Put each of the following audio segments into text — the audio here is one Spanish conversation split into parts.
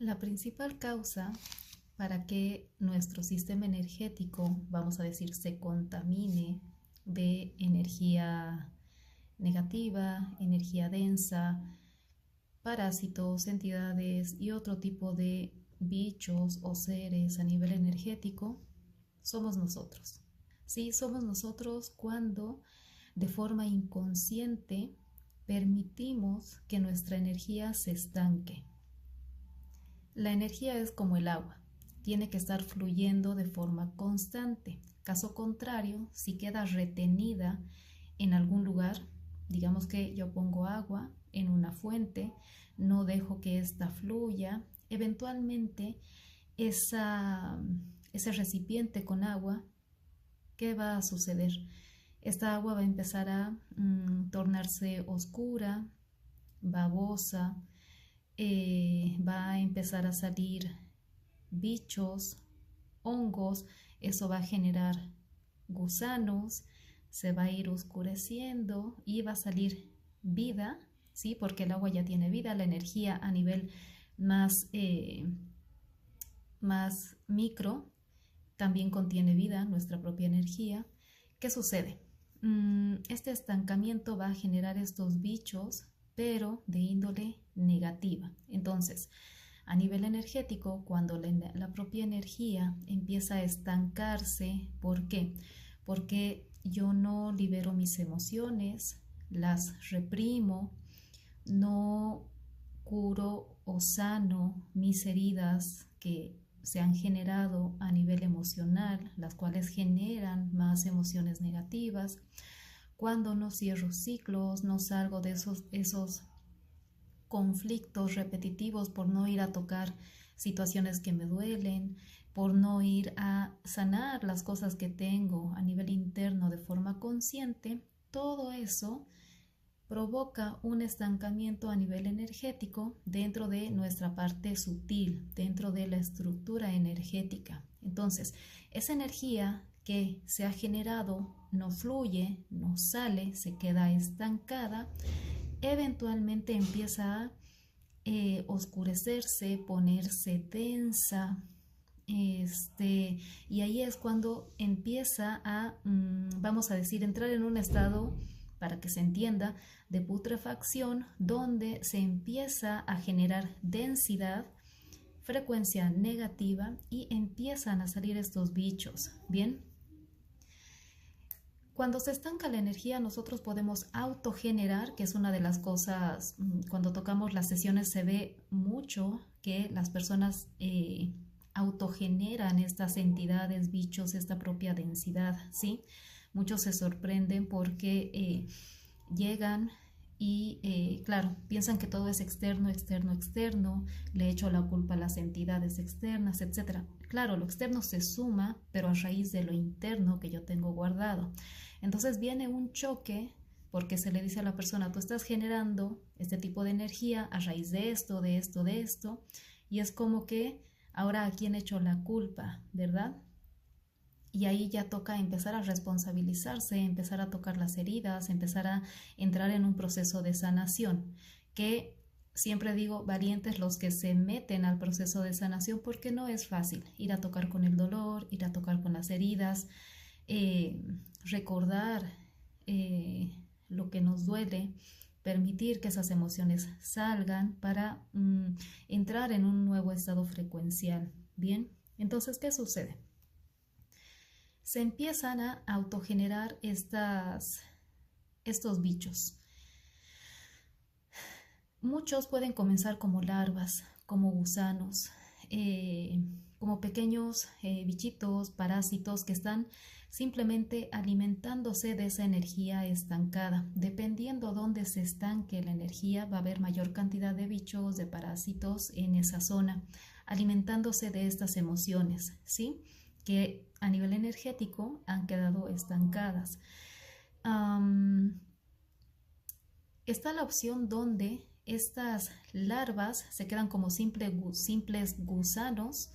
La principal causa para que nuestro sistema energético, vamos a decir, se contamine de energía negativa, energía densa, parásitos, entidades y otro tipo de bichos o seres a nivel energético, somos nosotros. Sí, somos nosotros cuando de forma inconsciente permitimos que nuestra energía se estanque. La energía es como el agua, tiene que estar fluyendo de forma constante. Caso contrario, si queda retenida en algún lugar, digamos que yo pongo agua en una fuente, no dejo que ésta fluya, eventualmente ese recipiente con agua, ¿qué va a suceder? Esta agua va a empezar a tornarse oscura, babosa, va a empezar a salir bichos, hongos, eso va a generar gusanos, se va a ir oscureciendo y va a salir vida, ¿sí? Porque el agua ya tiene vida, la energía a nivel más micro también contiene vida, nuestra propia energía. ¿Qué sucede? Este estancamiento va a generar estos bichos, pero de índole negativa. Entonces, a nivel energético, cuando la propia energía empieza a estancarse, ¿por qué? Porque yo no libero mis emociones, las reprimo, no curo o sano mis heridas que se han generado a nivel emocional, las cuales generan más emociones negativas. Cuando no cierro ciclos, no salgo de esos conflictos repetitivos por no ir a tocar situaciones que me duelen, por no ir a sanar las cosas que tengo a nivel interno de forma consciente, todo eso provoca un estancamiento a nivel energético dentro de nuestra parte sutil, dentro de la estructura energética. Entonces, esa energía que se ha generado no fluye, no sale, se queda estancada, eventualmente empieza a oscurecerse, ponerse densa, y ahí es cuando empieza a, vamos a decir, entrar en un estado, para que se entienda, de putrefacción, donde se empieza a generar densidad, frecuencia negativa y empiezan a salir estos bichos. Bien, cuando se estanca la energía, nosotros podemos autogenerar, que es una de las cosas, cuando tocamos las sesiones se ve mucho que las personas autogeneran estas entidades, bichos, esta propia densidad, ¿sí? Muchos se sorprenden porque llegan y, claro, piensan que todo es externo, externo, externo, le echo la culpa a las entidades externas, etc. Claro, lo externo se suma, pero a raíz de lo interno que yo tengo guardado. Entonces viene un choque porque se le dice a la persona, tú estás generando este tipo de energía a raíz de esto, de esto, de esto, y es como que ahora a quién echo la culpa, ¿verdad? Y ahí ya toca empezar a responsabilizarse, empezar a tocar las heridas, empezar a entrar en un proceso de sanación, que siempre digo, valientes los que se meten al proceso de sanación porque no es fácil ir a tocar con el dolor, ir a tocar con las heridas, recordar lo que nos duele, permitir que esas emociones salgan para entrar en un nuevo estado frecuencial. Bien, entonces, ¿qué sucede? Se empiezan a autogenerar estos bichos. Muchos pueden comenzar como larvas, como gusanos, como pequeños bichitos, parásitos que están simplemente alimentándose de esa energía estancada. Dependiendo dónde se estanque la energía, va a haber mayor cantidad de bichos, de parásitos en esa zona, alimentándose de estas emociones, ¿sí? Que a nivel energético han quedado estancadas. Está la opción donde estas larvas se quedan como simples gusanos,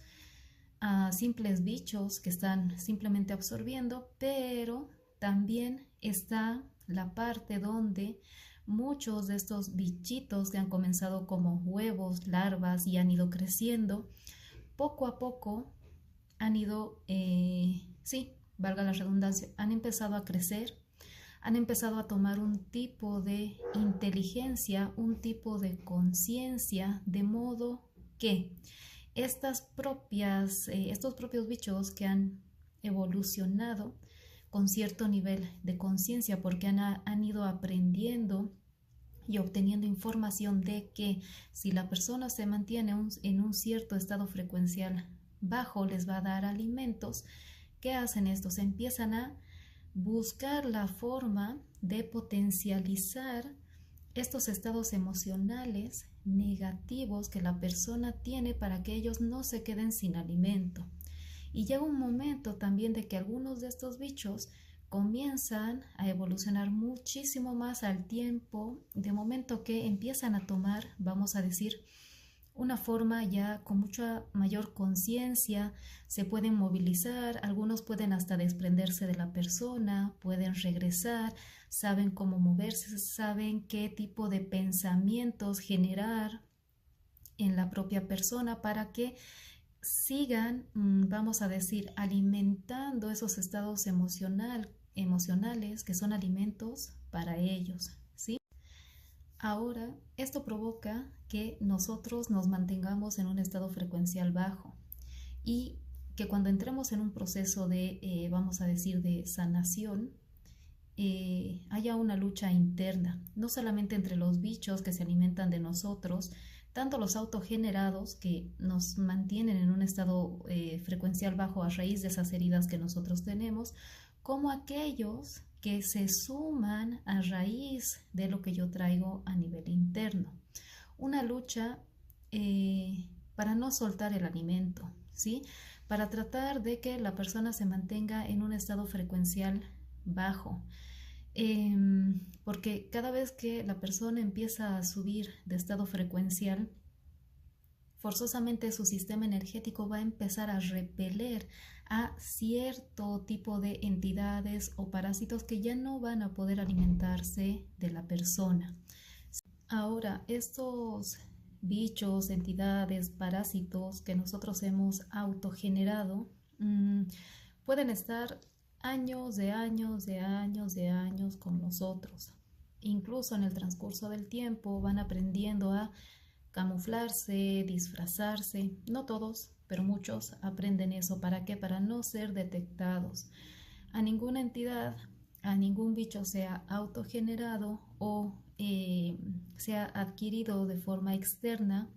simples bichos que están simplemente absorbiendo, pero también está la parte donde muchos de estos bichitos que han comenzado como huevos, larvas y han ido creciendo, poco a poco han ido, sí, valga la redundancia, han empezado a crecer, han empezado a tomar un tipo de inteligencia, un tipo de conciencia, de modo que estos propios bichos que han evolucionado con cierto nivel de conciencia, porque han ido aprendiendo y obteniendo información de que si la persona se mantiene en un cierto estado frecuencial bajo, les va a dar alimentos. ¿Qué hacen estos? Empiezan a buscar la forma de potencializar estos estados emocionales negativos que la persona tiene para que ellos no se queden sin alimento. Y llega un momento también de que algunos de estos bichos comienzan a evolucionar muchísimo más al tiempo, de momento que empiezan a tomar, vamos a decir, una forma ya con mucha mayor conciencia, se pueden movilizar, algunos pueden hasta desprenderse de la persona, pueden regresar, saben cómo moverse, saben qué tipo de pensamientos generar en la propia persona para que sigan, vamos a decir, alimentando esos estados emocionales que son alimentos para ellos, ¿sí? Ahora, esto provoca que nosotros nos mantengamos en un estado frecuencial bajo y que cuando entremos en un proceso de, vamos a decir, de sanación, haya una lucha interna, no solamente entre los bichos que se alimentan de nosotros, tanto los autogenerados que nos mantienen en un estado frecuencial bajo a raíz de esas heridas que nosotros tenemos, como aquellos que se suman a raíz de lo que yo traigo a nivel interno. Una lucha para no soltar el alimento, ¿sí? Para tratar de que la persona se mantenga en un estado frecuencial bajo. Porque cada vez que la persona empieza a subir de estado frecuencial, forzosamente su sistema energético va a empezar a repeler a cierto tipo de entidades o parásitos que ya no van a poder alimentarse de la persona. Ahora, estos bichos, entidades, parásitos que nosotros hemos autogenerado, pueden estar años con nosotros. Incluso en el transcurso del tiempo van aprendiendo a camuflarse, disfrazarse. No todos, pero muchos aprenden eso. ¿Para qué? Para no ser detectados. A ninguna entidad, a ningún bicho, sea autogenerado o sea adquirido de forma externa,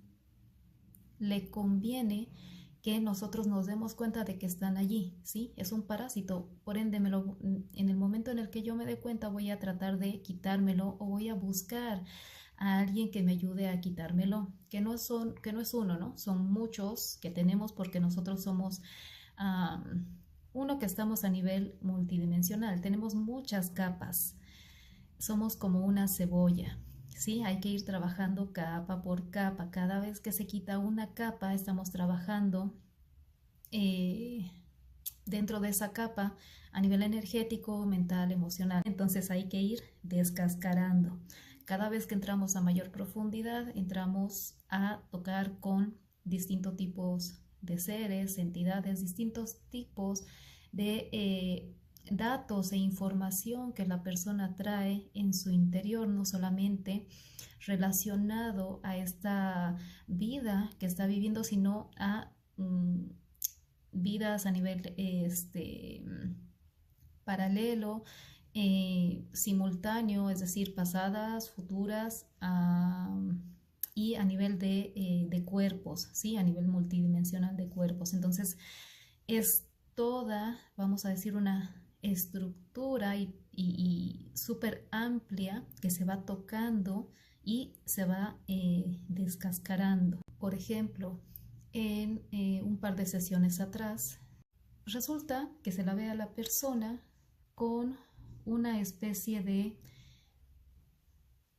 le conviene que nosotros nos demos cuenta de que están allí, ¿sí? Es un parásito, por ende en el momento en el que yo me dé cuenta voy a tratar de quitármelo o voy a buscar a alguien que me ayude a quitármelo, que no es uno, ¿no? Son muchos que tenemos porque nosotros somos uno que estamos a nivel multidimensional, tenemos muchas capas, somos como una cebolla. Sí, hay que ir trabajando capa por capa. Cada vez que se quita una capa, estamos trabajando dentro de esa capa a nivel energético, mental, emocional. Entonces hay que ir descascarando. Cada vez que entramos a mayor profundidad, entramos a tocar con distintos tipos de seres, entidades, distintos tipos de datos e información que la persona trae en su interior, no solamente relacionado a esta vida que está viviendo, sino a vidas a nivel paralelo, simultáneo, es decir, pasadas, futuras, y a nivel de cuerpos, ¿sí? A nivel multidimensional de cuerpos. Entonces, es toda, vamos a decir, una estructura y súper amplia que se va tocando y se va descascarando. Por ejemplo, en un par de sesiones atrás, resulta que se la ve a la persona con una especie de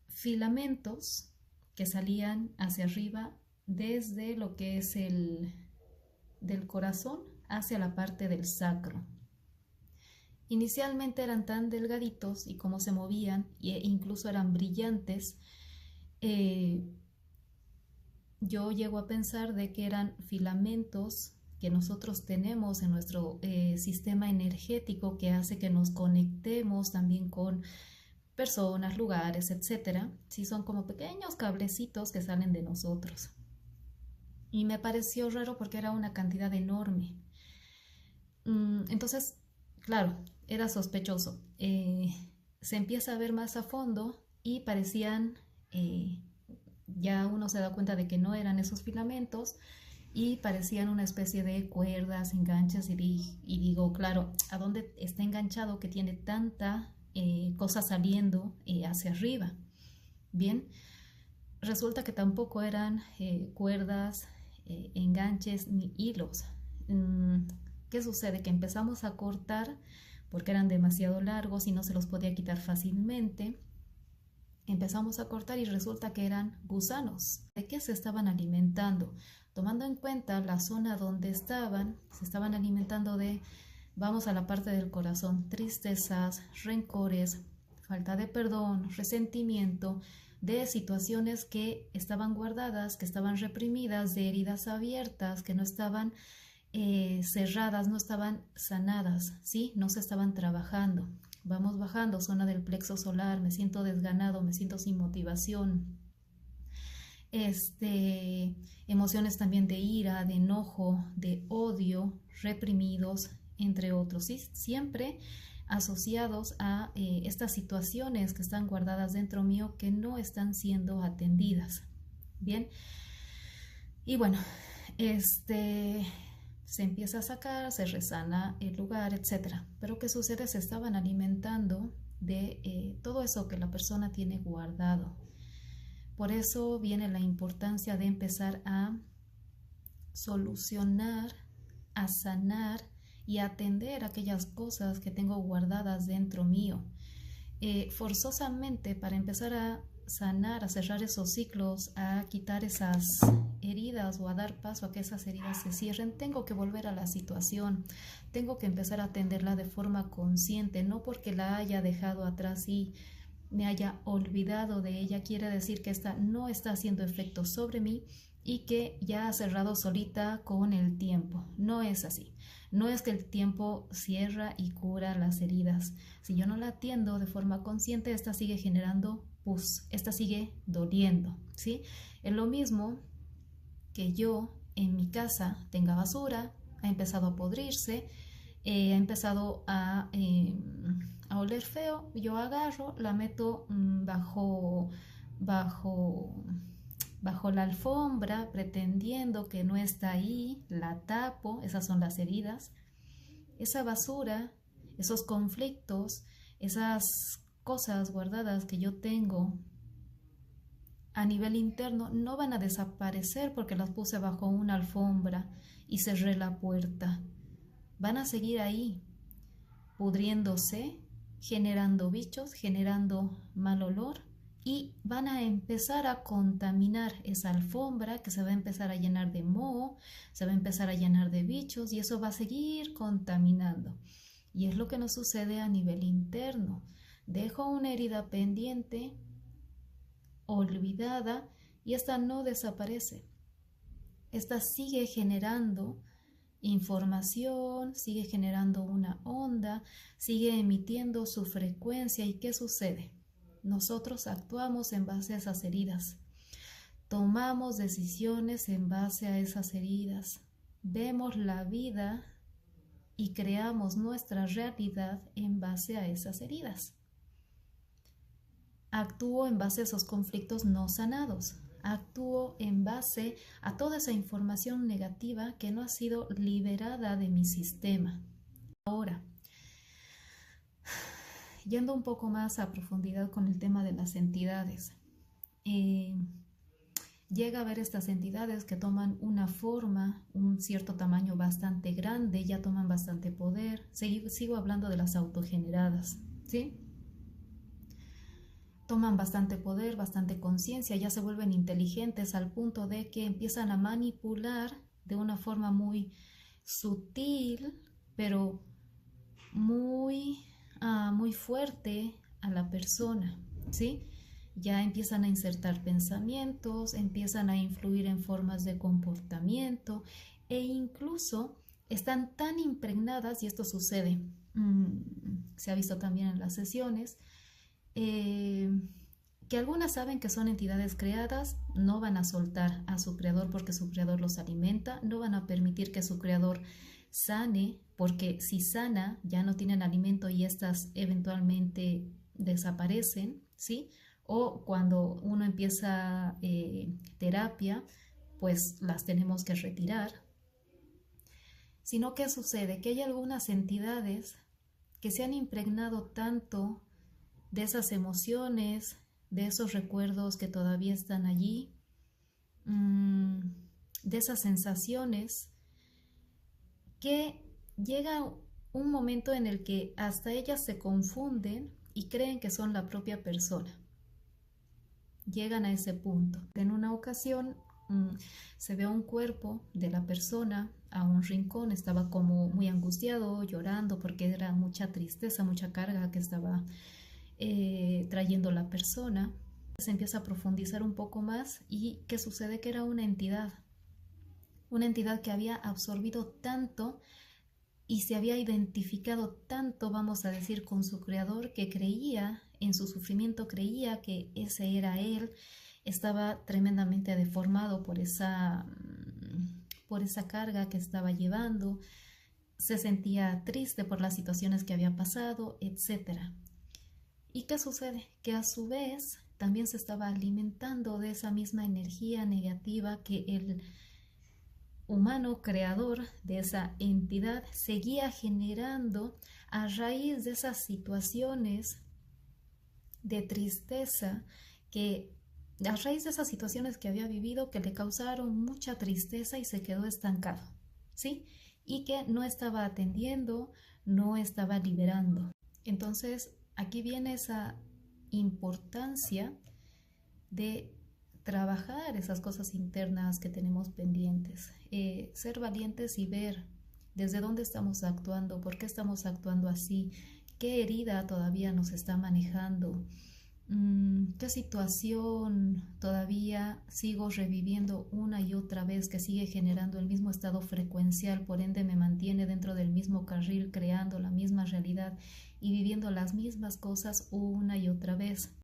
filamentos que salían hacia arriba desde lo que es del corazón hacia la parte del sacro. Inicialmente eran tan delgaditos y cómo se movían, e incluso eran brillantes, eh, yo llego a pensar de que eran filamentos que nosotros tenemos en nuestro sistema energético, que hace que nos conectemos también con personas, lugares, etcétera. Sí, son como pequeños cablecitos que salen de nosotros. Y me pareció raro porque era una cantidad enorme. Entonces, claro, era sospechoso. Se empieza a ver más a fondo y parecían, ya uno se da cuenta de que no eran esos filamentos y parecían una especie de cuerdas, enganches, y digo, claro, ¿a dónde está enganchado que tiene tanta cosa saliendo hacia arriba? Bien, resulta que tampoco eran cuerdas, enganches ni hilos. ¿Qué sucede? Que empezamos a cortar porque eran demasiado largos y no se los podía quitar fácilmente. Empezamos a cortar y resulta que eran gusanos. ¿De qué se estaban alimentando? Tomando en cuenta la zona donde estaban, se estaban alimentando de, vamos a la parte del corazón, tristezas, rencores, falta de perdón, resentimiento, de situaciones que estaban guardadas, que estaban reprimidas, de heridas abiertas, que no estaban cerradas, no estaban sanadas, ¿sí? No se estaban trabajando. Vamos bajando, zona del plexo solar, me siento desganado, me siento sin motivación. Emociones también de ira, de enojo, de odio, reprimidos, entre otros, ¿sí? Siempre asociados a estas situaciones que están guardadas dentro mío que no están siendo atendidas. Bien, y bueno, se empieza a sacar, se resana el lugar, etc. Pero ¿qué sucede? Se estaban alimentando de todo eso que la persona tiene guardado. Por eso viene la importancia de empezar a solucionar, a sanar y a atender aquellas cosas que tengo guardadas dentro mío. Forzosamente, para empezar a sanar, a cerrar esos ciclos, a quitar esas heridas o a dar paso a que esas heridas se cierren, tengo que volver a la situación, tengo que empezar a atenderla de forma consciente, no porque la haya dejado atrás y me haya olvidado de ella, quiere decir que esta no está haciendo efecto sobre mí y que ya ha cerrado solita con el tiempo. No es así. No es que el tiempo cierra y cura las heridas. Si yo no la atiendo de forma consciente, esta sigue generando pus, esta sigue doliendo, ¿sí? Es lo mismo que yo en mi casa tenga basura, ha empezado a podrirse, ha empezado a oler feo, yo agarro, la meto bajo la alfombra, pretendiendo que no está ahí, la tapo, esas son las heridas. Esa basura, esos conflictos, esas cosas guardadas que yo tengo a nivel interno no van a desaparecer porque las puse bajo una alfombra y cerré la puerta. Van a seguir ahí, pudriéndose, generando bichos, generando mal olor, y van a empezar a contaminar esa alfombra que se va a empezar a llenar de moho, se va a empezar a llenar de bichos y eso va a seguir contaminando. Y es lo que nos sucede a nivel interno. Dejo una herida pendiente, olvidada, y esta no desaparece. Esta sigue generando información, sigue generando una onda, sigue emitiendo su frecuencia. ¿Y qué sucede? Nosotros actuamos en base a esas heridas, tomamos decisiones en base a esas heridas, vemos la vida y creamos nuestra realidad en base a esas heridas. Actúo en base a esos conflictos no sanados, actúo en base a toda esa información negativa que no ha sido liberada de mi sistema. Ahora, yendo un poco más a profundidad con el tema de las entidades, llega a ver estas entidades que toman una forma, un cierto tamaño bastante grande, ya toman bastante poder. Sigo hablando de las autogeneradas, ¿sí? Toman bastante poder, bastante conciencia, ya se vuelven inteligentes al punto de que empiezan a manipular de una forma muy sutil, pero muy, muy fuerte a la persona, ¿sí? Ya empiezan a insertar pensamientos, empiezan a influir en formas de comportamiento e incluso están tan impregnadas, y esto sucede, se ha visto también en las sesiones, eh, que algunas saben que son entidades creadas, no van a soltar a su creador porque su creador los alimenta, no van a permitir que su creador sane, porque si sana ya no tienen alimento y estas eventualmente desaparecen, ¿sí? O cuando uno empieza terapia, pues las tenemos que retirar. Sino que sucede que hay algunas entidades que se han impregnado tanto de esas emociones, de esos recuerdos que todavía están allí, de esas sensaciones, que llega un momento en el que hasta ellas se confunden y creen que son la propia persona. Llegan a ese punto. En una ocasión se ve un cuerpo de la persona a un rincón, estaba como muy angustiado, llorando porque era mucha tristeza, mucha carga que estaba trayendo la persona. Se empieza a profundizar un poco más y que sucede que era una entidad que había absorbido tanto y se había identificado tanto, vamos a decir, con su creador, que creía en su sufrimiento, creía que ese era él, estaba tremendamente deformado por esa carga que estaba llevando, se sentía triste por las situaciones que había pasado, etcétera. ¿Y qué sucede? Que a su vez también se estaba alimentando de esa misma energía negativa que el humano creador de esa entidad seguía generando a raíz de esas situaciones de tristeza, que a raíz de esas situaciones que había vivido, que le causaron mucha tristeza y se quedó estancado, ¿sí? Y que no estaba atendiendo, no estaba liberando. Entonces aquí viene esa importancia de trabajar esas cosas internas que tenemos pendientes, ser valientes y ver desde dónde estamos actuando, por qué estamos actuando así, qué herida todavía nos está manejando, qué situación todavía sigo reviviendo una y otra vez, que sigue generando el mismo estado frecuencial, por ende me mantiene dentro del mismo carril, creando la misma realidad y viviendo las mismas cosas una y otra vez.